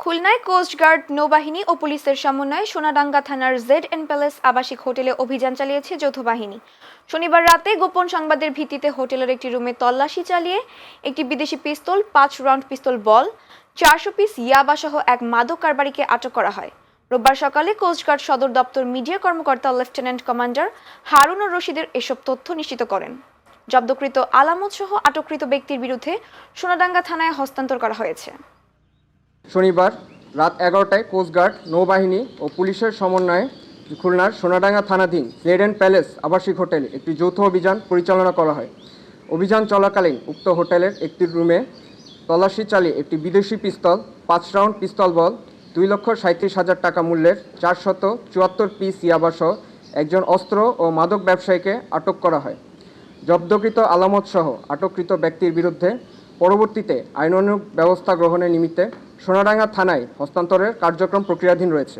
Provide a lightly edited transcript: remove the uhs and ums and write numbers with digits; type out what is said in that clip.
খুলনায় কোস্টগার্ড, নৌবাহিনী ও পুলিশের সমন্বয়ে সোনাডাঙ্গা থানার জেড প্যালেস আবাসিক হোটেলে অভিযান চালিয়েছে যৌথ বাহিনী। শনিবার রাতে গোপন সংবাদের ভিত্তিতে হোটেলের একটি রুমে তল্লাশি চালিয়ে একটি বিদেশি পিস্তল, 5 রাউন্ড পিস্তল বল, 400 পিস ইয়াবাসহ এক মাদক কারবারিকে আটক করা হয়। রোববার সকালে কোস্টগার্ড সদর দপ্তর মিডিয়া কর্মকর্তা লেফটেন্যান্ট কমান্ডার হারুনুর রশিদের এসব তথ্য নিশ্চিত করেন। জব্দকৃত আলামত সহ আটককৃত ব্যক্তির বিরুদ্ধে সোনাডাঙ্গা থানায় হস্তান্তর করা হয়েছে। শনিবার রাত 11টায় কোস্টগার্ড, নৌবাহিনী ও পুলিশের সমন্বয়ে খুলনার সোনাডাঙ্গা থানাধীন জেড প্যালেস আবাসিক হোটেলে একটি যৌথ অভিযান পরিচালনা করা হয়। অভিযান চলাকালীন উক্ত হোটেলের একটি রুমে তল্লাশি চালিয়ে একটি বিদেশি পিস্তল, 5 রাউন্ড পিস্তল বল, 2,37,000 টাকা মূল্যের 474 পিস ইয়াবাসহ একজন অস্ত্র ও মাদক ব্যবসায়ীকে আটক করা হয়। জব্দকৃত আলামত সহ আটককৃত ব্যক্তির বিরুদ্ধে পরবর্তীতে আইনানুগ ব্যবস্থা গ্রহণের নিমিত্তে সোনাডাঙ্গা থানায় হস্তান্তরের কার্যক্রম প্রক্রিয়াধীন রয়েছে।